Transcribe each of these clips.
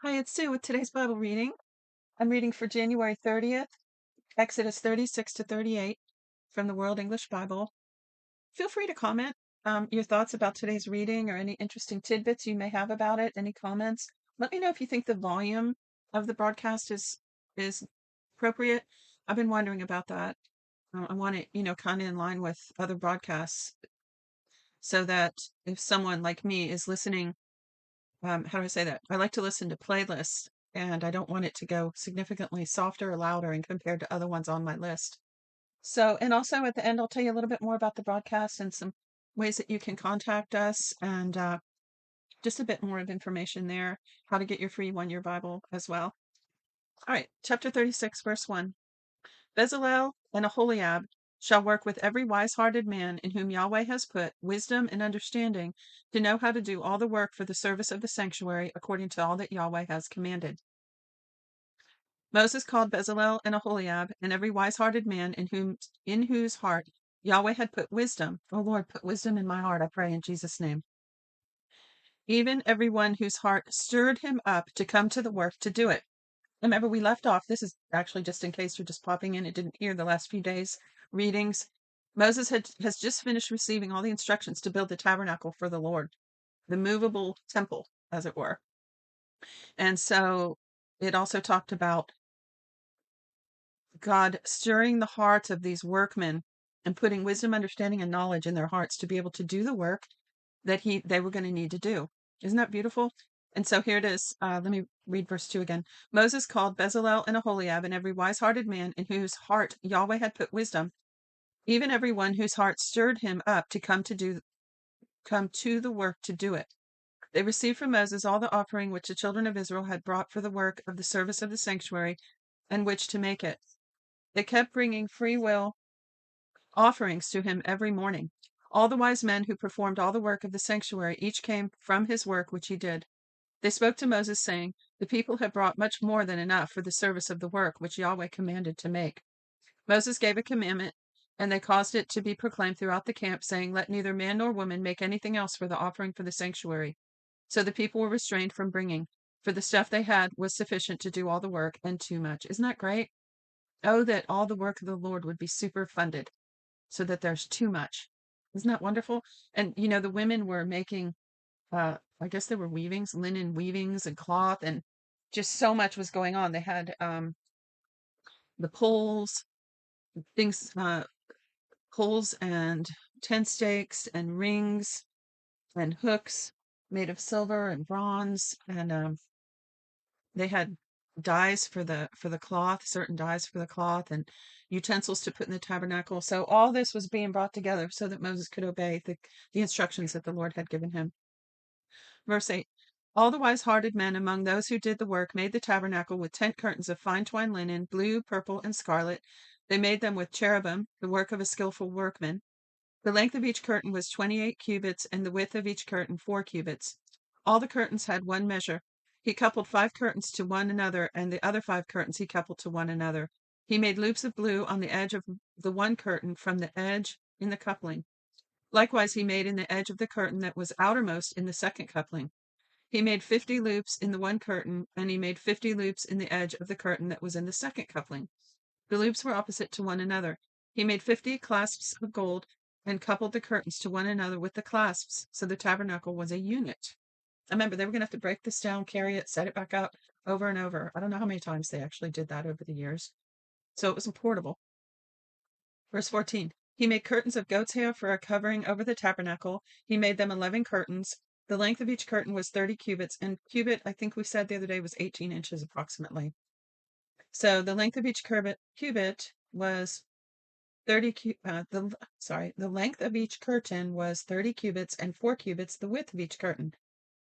Hi, it's Sue with today's Bible reading. I'm reading for January 30th, Exodus 36 to 38 from the World English Bible. Feel free to comment your thoughts about today's reading or any interesting tidbits you may have about it. Any comments? Let me know if you think the volume of the broadcast is appropriate. I've been wondering about that. I want it, kind of in line with other broadcasts so that if someone like me is listening, how do I say that? I like to listen to playlists and I don't want it to go significantly softer or louder and compared to other ones on my list. So, and also at the end, I'll tell you a little bit more about the broadcast and some ways that you can contact us and just a bit more of information there, how to get your free 1 year Bible as well. All right, chapter 36, verse 1. Bezalel and Aholiab shall work with every wise-hearted man in whom Yahweh has put wisdom and understanding to know how to do all the work for the service of the sanctuary according to all that Yahweh has commanded. Moses called Bezalel and Aholiab and every wise-hearted man in whose heart Yahweh had put wisdom. Oh Lord, put wisdom in my heart, I pray in Jesus' name. Even every one whose heart stirred him up to come to the work to do it. Remember, we left off. This is actually just in case you're just popping in and didn't hear the last few days' readings. Moses has just finished receiving all the instructions to build the tabernacle for the Lord, the movable temple, as it were. And so it also talked about God stirring the hearts of these workmen and putting wisdom, understanding, and knowledge in their hearts to be able to do the work that they were going to need to do. Isn't that beautiful? And so here it is. Let me read verse 2 again. Moses called Bezalel and Aholiab and every wise-hearted man in whose heart Yahweh had put wisdom, even every one whose heart stirred him up to come to the work to do it. They received from Moses all the offering which the children of Israel had brought for the work of the service of the sanctuary and which to make it. They kept bringing free will offerings to him every morning. All the wise men who performed all the work of the sanctuary each came from his work which he did. They spoke to Moses, saying, the people have brought much more than enough for the service of the work which Yahweh commanded to make. Moses gave a commandment, and they caused it to be proclaimed throughout the camp, saying, let neither man nor woman make anything else for the offering for the sanctuary. So the people were restrained from bringing, for the stuff they had was sufficient to do all the work and too much. Isn't that great? Oh, that all the work of the Lord would be super funded so that there's too much. Isn't that wonderful? And, the women were making, I guess there were weavings, linen weavings and cloth, and just so much was going on. They had the poles, things, poles and tent stakes and rings and hooks made of silver and bronze, and they had dyes for the cloth, certain dyes for the cloth, and utensils to put in the tabernacle. So all this was being brought together so that Moses could obey the instructions that the Lord had given him. Verse 8. All the wise-hearted men among those who did the work made the tabernacle with tent curtains of fine twined linen, blue, purple, and scarlet. They made them with cherubim, the work of a skillful workman. The length of each curtain was 28 cubits, and the width of each curtain 4 cubits. All the curtains had one measure. He coupled 5 curtains to one another, and the other 5 curtains he coupled to one another. He made loops of blue on the edge of the one curtain from the edge in the coupling. Likewise, he made in the edge of the curtain that was outermost in the second coupling. He made 50 loops in the one curtain, and he made 50 loops in the edge of the curtain that was in the second coupling. The loops were opposite to one another. He made 50 clasps of gold and coupled the curtains to one another with the clasps, so the tabernacle was a unit. I remember they were going to have to break this down, carry it, set it back up over and over. I don't know how many times they actually did that over the years. So it was portable. Verse 14. He made curtains of goat's hair for a covering over the tabernacle. He made them 11 curtains. The length of each curtain was 30 cubits, and cubit, I think we said the other day, was 18 inches approximately. So the length of each cubit was 30 the length of each curtain was 30 cubits, and 4 cubits the width of each curtain.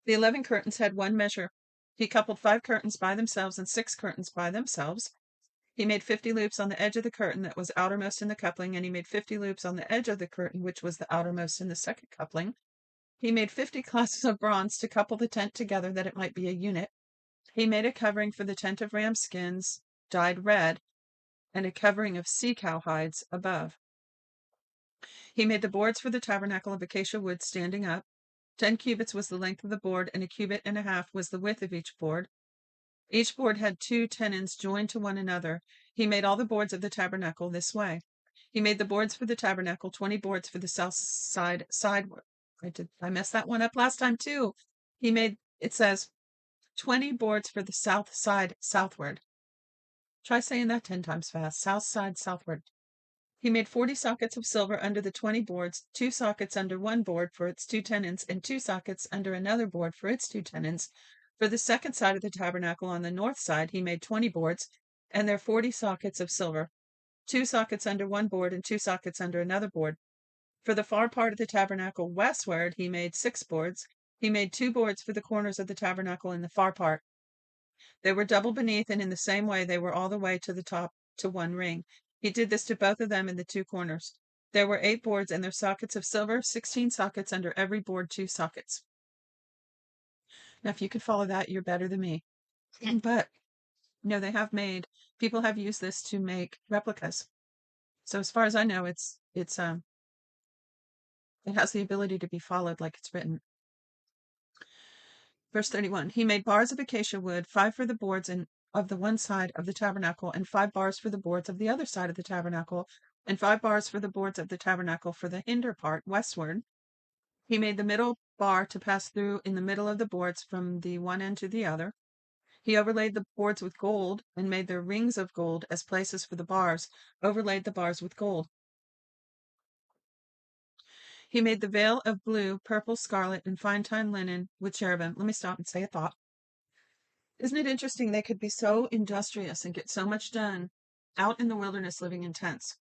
The 11 curtains had one measure. He coupled 5 curtains by themselves and 6 curtains by themselves. He made 50 loops on the edge of the curtain that was outermost in the coupling, and he made 50 loops on the edge of the curtain which was the outermost in the second coupling. He made 50 clasps of bronze to couple the tent together that it might be a unit. He made a covering for the tent of ram skins dyed red, and a covering of sea-cow hides above. He made the boards for the tabernacle of acacia wood standing up. 10 cubits was the length of the board, and a cubit and a half was the width of each board. Each board had 2 tenons joined to one another. He made all the boards of the tabernacle this way. He made the boards for the tabernacle, 20 boards for the south side sideward. I messed that one up last time too. It says 20 boards for the south side southward. Try saying that 10 times fast. South side southward. He made 40 sockets of silver under the 20 boards, 2 sockets under one board for its 2 tenons, and 2 sockets under another board for its 2 tenons. For the second side of the tabernacle on the north side, he made 20 boards, and their 40 sockets of silver, 2 sockets under one board and 2 sockets under another board. For the far part of the tabernacle westward, he made 6 boards. He made 2 boards for the corners of the tabernacle in the far part. They were double beneath, and in the same way they were all the way to the top to one ring. He did this to both of them in the 2 corners. There were 8 boards and their sockets of silver, 16 sockets under every board, 2 sockets. Now, if you could follow that, you're better than me. But no, people have used this to make replicas. So as far as I know, it has the ability to be followed like it's written. Verse 31, he made bars of acacia wood, 5 for the boards of the one side of the tabernacle, and 5 bars for the boards of the other side of the tabernacle, and 5 bars for the boards of the tabernacle for the hinder part westward. He made the middle bar to pass through in the middle of the boards from the one end to the other. He overlaid the boards with gold and made their rings of gold as places for the bars, overlaid the bars with gold. He made the veil of blue, purple, scarlet, and fine-twined linen with cherubim. Let me stop and say a thought. Isn't it interesting they could be so industrious and get so much done out in the wilderness living in tents?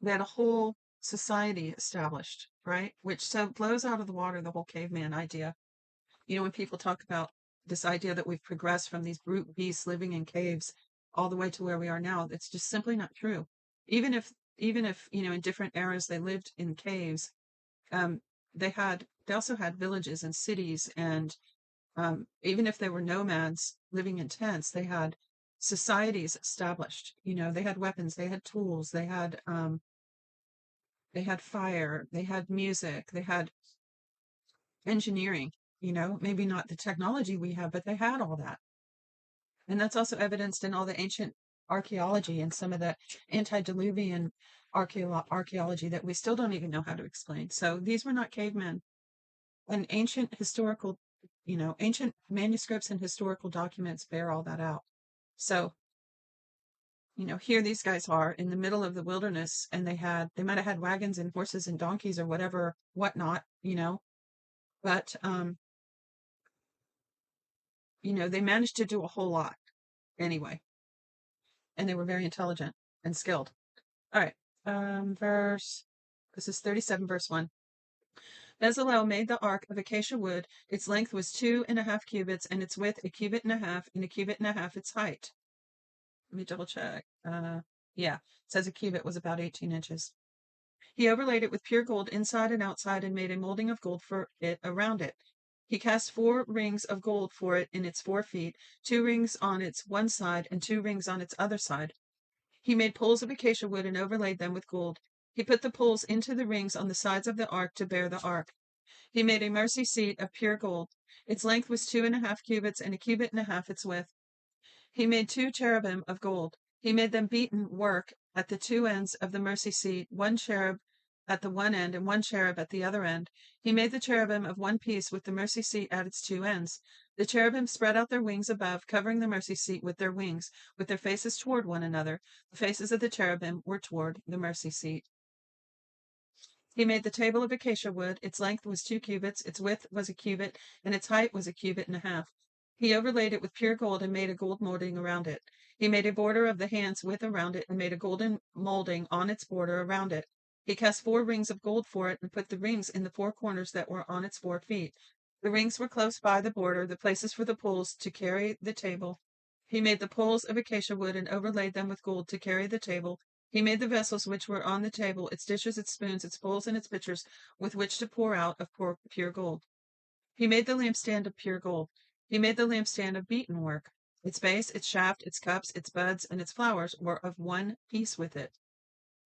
They had a whole society established, right? Which so blows out of the water the whole caveman idea. You know, when people talk about this idea that we've progressed from these brute beasts living in caves all the way to where we are now, it's just simply not true. Even if, you know, in different eras they lived in caves, they also had villages and cities, and even if they were nomads living in tents, they had societies established. You know, they had weapons, they had tools, they had fire, they had music, they had engineering. You know, maybe not the technology we have, but they had all that. And that's also evidenced in all the ancient archaeology and some of the antediluvian archaeology that we still don't even know how to explain. So these were not cavemen. And ancient historical, you know, ancient manuscripts and historical documents bear all that out. So, you know, here these guys are in the middle of the wilderness, and they might have had wagons and horses and donkeys or whatnot, you know, but, you know, they managed to do a whole lot anyway, and they were very intelligent and skilled. All right. This is 37, verse 1. Bezalel made the ark of acacia wood. Its length was 2.5 cubits, and its width 1.5 cubits, and 1.5 cubits its height. Let me double check. Yeah, it says a cubit was about 18 inches. He overlaid it with pure gold inside and outside and made a molding of gold for it around it. He cast 4 rings of gold for it in its 4 feet, 2 rings on its one side and 2 rings on its other side. He made poles of acacia wood and overlaid them with gold. He put the poles into the rings on the sides of the ark to bear the ark. He made a mercy seat of pure gold. Its length was 2.5 cubits and 1.5 cubits its width. He made 2 cherubim of gold. He made them beaten work at the 2 ends of the mercy seat, 1 cherub at the one end and 1 cherub at the other end. He made the cherubim of one piece with the mercy seat at its 2 ends. The cherubim spread out their wings above, covering the mercy seat with their wings, with their faces toward one another. The faces of the cherubim were toward the mercy seat. He made the table of acacia wood. Its length was 2 cubits, its width was 1 cubit, and its height was 1.5 cubits. He overlaid it with pure gold and made a gold molding around it. He made a border of the hand's width around it and made a golden molding on its border around it. He cast 4 rings of gold for it and put the rings in the 4 corners that were on its 4 feet. The rings were close by the border, the places for the poles to carry the table. He made the poles of acacia wood and overlaid them with gold to carry the table. He made the vessels which were on the table, its dishes, its spoons, its bowls, and its pitchers, with which to pour out of pure gold. He made the lampstand of pure gold. He made the lampstand of beaten work. Its base, its shaft, its cups, its buds, and its flowers were of one piece with it.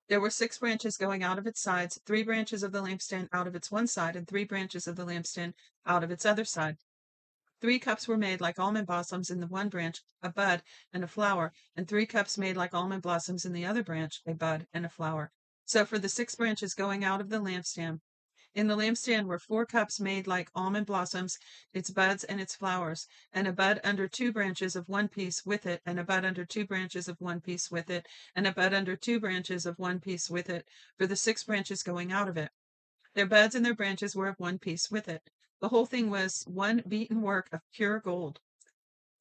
There were 6 branches going out of its sides, 3 branches of the lampstand out of its one side, and 3 branches of the lampstand out of its other side. 3 cups were made like almond blossoms in the one branch, a bud and a flower, and 3 cups made like almond blossoms in the other branch, a bud and a flower. So for the 6 branches going out of the lampstand, in the lampstand were 4 cups made like almond blossoms, its buds and its flowers, and a bud under 2 branches of one piece with it, and a bud under 2 branches of one piece with it, and a bud under 2 branches of one piece with it, for the 6 branches going out of it. Their buds and their branches were of one piece with it. The whole thing was one beaten work of pure gold.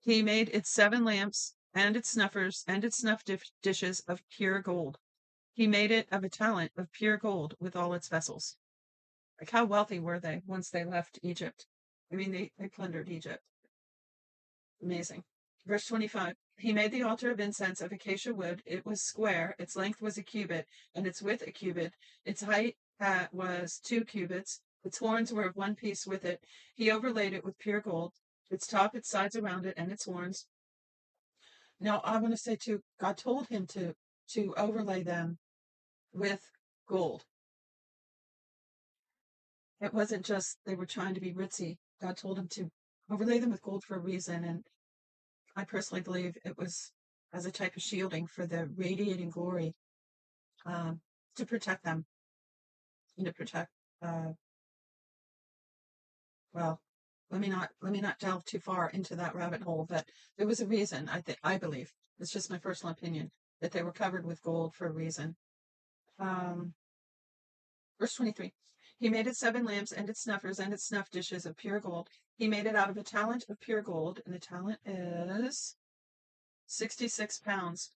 He made its 7 lamps, and its snuffers, and its snuff dishes of pure gold. He made it of a talent of pure gold with all its vessels. Like, how wealthy were they once they left Egypt? I mean, they plundered Egypt. Amazing. Verse 25. He made the altar of incense of acacia wood. It was square, its length was a cubit, and its width a cubit. Its height was 2 cubits. Its horns were of one piece with it. He overlaid it with pure gold, its top, its sides around it, and its horns. Now, I want to say too, God told him to overlay them with gold. It wasn't just they were trying to be ritzy. God told him to overlay them with gold for a reason, and I personally believe it was as a type of shielding for the radiating glory, to protect them and to protect. Uh, well, let me not delve too far into that rabbit hole, but there was a reason. I believe it's just my personal opinion that they were covered with gold for a reason. Um, Verse 23. He made its 7 lamps and its snuffers and its snuff dishes of pure gold. He made it out of a talent of pure gold, and the talent is 66 pounds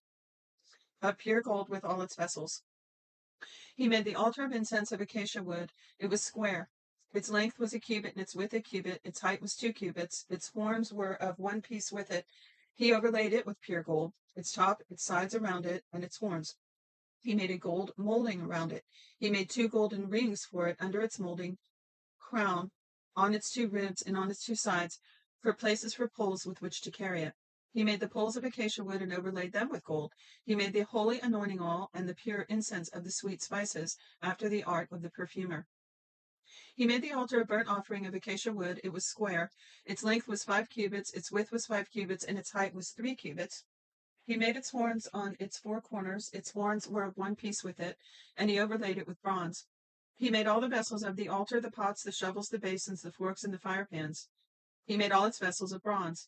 of pure gold with all its vessels. He made the altar of incense of acacia wood. It was square. Its length was a cubit, and its width a cubit. Its height was 2 cubits. Its horns were of one piece with it. He overlaid it with pure gold, its top, its sides around it, and its horns. He made a gold molding around it. He made 2 golden rings for it under its molding crown, on its 2 ribs, and on its 2 sides, for places for poles with which to carry it. He made the poles of acacia wood and overlaid them with gold. He made the holy anointing oil and the pure incense of the sweet spices, after the art of the perfumer. He made the altar of burnt offering of acacia wood. It was square. Its length was 5 cubits, its width was 5 cubits, and its height was 3 cubits. He made its horns on its 4 corners. Its horns were of one piece with it, and he overlaid it with bronze. He made all the vessels of the altar, the pots, the shovels, the basins, the forks, and the fire pans. He made all its vessels of bronze.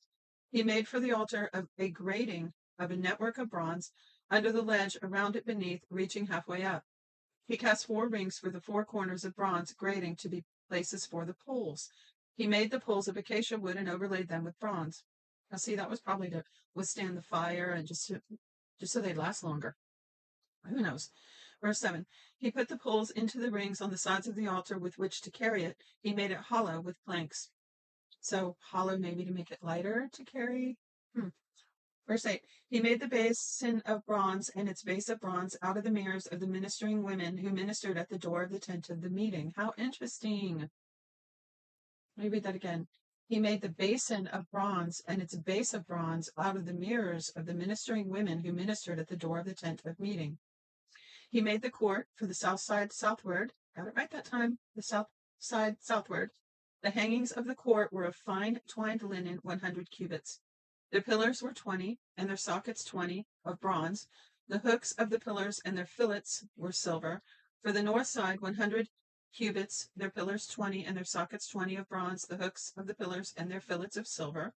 He made for the altar a grating of a network of bronze under the ledge around it beneath, reaching halfway up. He cast 4 rings for the 4 corners of bronze grating to be places for the poles. He made the poles of acacia wood and overlaid them with bronze. Now, see, that was probably to withstand the fire and just so they'd last longer. Who knows? Verse 7. He put the poles into the rings on the sides of the altar with which to carry it. He made it hollow with planks. So hollow maybe to make it lighter to carry. Verse 8. He made the basin of bronze and its base of bronze out of the mirrors of the ministering women who ministered at the door of the tent of the meeting. How interesting. Let me read that again. He made the basin of bronze and its base of bronze out of the mirrors of the ministering women who ministered at the door of the tent of meeting. He made the court for the south side southward. Got it right that time. The south side southward. The hangings of the court were of fine twined linen, 100 cubits. Their pillars were 20, and their sockets 20, of bronze. The hooks of the pillars and their fillets were silver. For the north side, 100 cubits, their pillars 20, and their sockets 20, of bronze. The hooks of the pillars and their fillets of silver.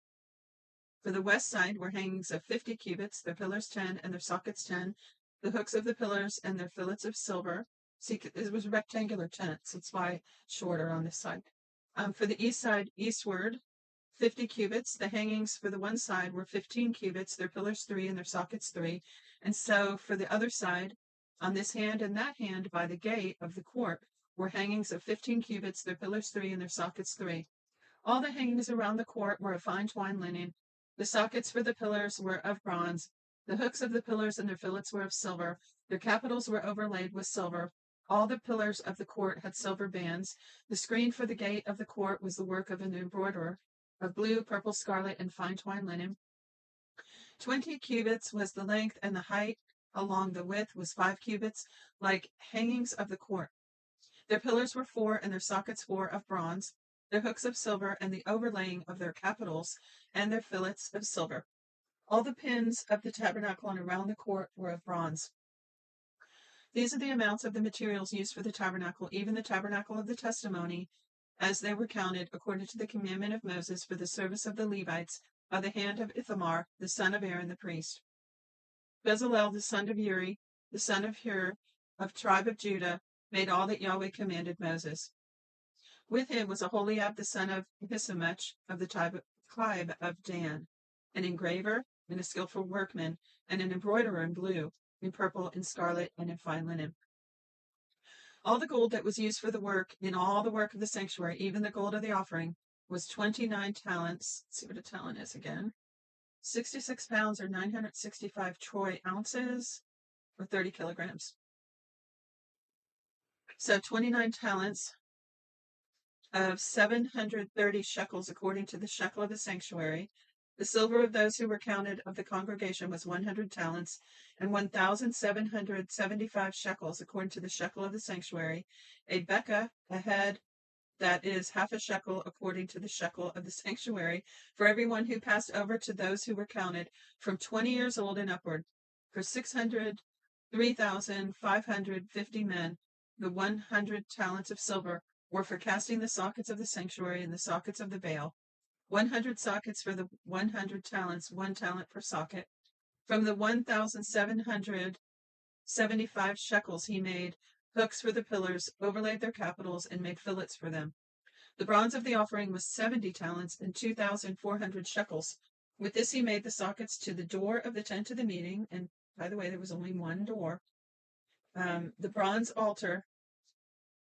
For the west side were hangings of 50 cubits, their pillars 10, and their sockets 10. The hooks of the pillars and their fillets of silver. See, it was a rectangular tent, so it's why shorter on this side. For the east side, eastward, 50 cubits. The hangings for the one side were 15 cubits, their pillars 3, and their sockets 3. And so for the other side, on this hand and that hand by the gate of the court, were hangings of 15 cubits, their pillars 3, and their sockets 3. All the hangings around the court were of fine twined linen. The sockets for the pillars were of bronze. The hooks of the pillars and their fillets were of silver. Their capitals were overlaid with silver. All the pillars of the court had silver bands. The screen for the gate of the court was the work of an embroiderer, of blue, purple, scarlet, and fine twined linen. 20 cubits was the length, and the height along the width was 5 cubits, like hangings of the court. Their pillars were 4, and their sockets 4, of bronze. their hooks of silver, and the overlaying of their capitals, and their fillets of silver. All the pins of the tabernacle and around the court were of bronze. These are the amounts of the materials used for the tabernacle, even the tabernacle of the testimony, as they were counted according to the commandment of Moses for the service of the Levites by the hand of Ithamar, the son of Aaron the priest. Bezalel, the son of Uri, the son of Hur, of tribe of Judah, made all that Yahweh commanded Moses. With him was Aholiab, the son of Ahisamach, of the tribe of Dan, an engraver and a skillful workman, and an embroiderer in blue, in purple, in scarlet, and in fine linen. All the gold that was used for the work, in all the work of the sanctuary, even the gold of the offering, was 29 talents. Let's see what a talent is again. 66 pounds or 965 troy ounces, or 30 kilograms. So 29 talents of 730 shekels according to the shekel of the sanctuary. The silver of those who were counted of the congregation was 100 talents, and 1,775 shekels according to the shekel of the sanctuary. A bekah, a head, that is half a shekel according to the shekel of the sanctuary, for everyone who passed over to those who were counted from 20 years old and upward. For 3,550 men, the 100 talents of silver were for casting the sockets of the sanctuary and the sockets of the veil. 100 sockets for the 100 talents, 1 talent per socket. From the 1,775 shekels he made hooks for the pillars, overlaid their capitals, and made fillets for them. The bronze of the offering was 70 talents and 2,400 shekels. With this he made the sockets to the door of the tent of the meeting, and by the way, there was only one door. The bronze altar,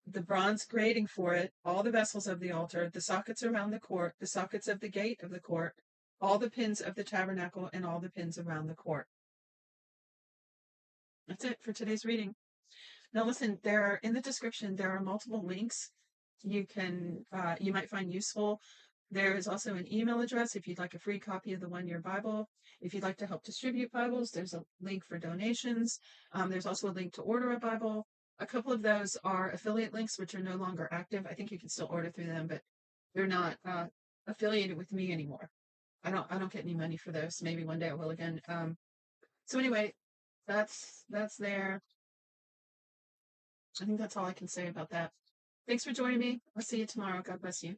the bronze grating for it, all the vessels of the altar, the sockets around the court, the sockets of the gate of the court, all the pins of the tabernacle, and all the pins around the court. That's it for today's reading. Now listen, in the description, there are multiple links you might find useful. There is also an email address if you'd like a free copy of the 1 Year Bible. If you'd like to help distribute Bibles, there's a link for donations. There's also a link to order a Bible. A couple of those are affiliate links, which are no longer active. I think you can still order through them, but they're not affiliated with me anymore. I don't get any money for those. Maybe one day I will again. So anyway, that's there. I think that's all I can say about that. Thanks for joining me. I'll see you tomorrow. God bless you.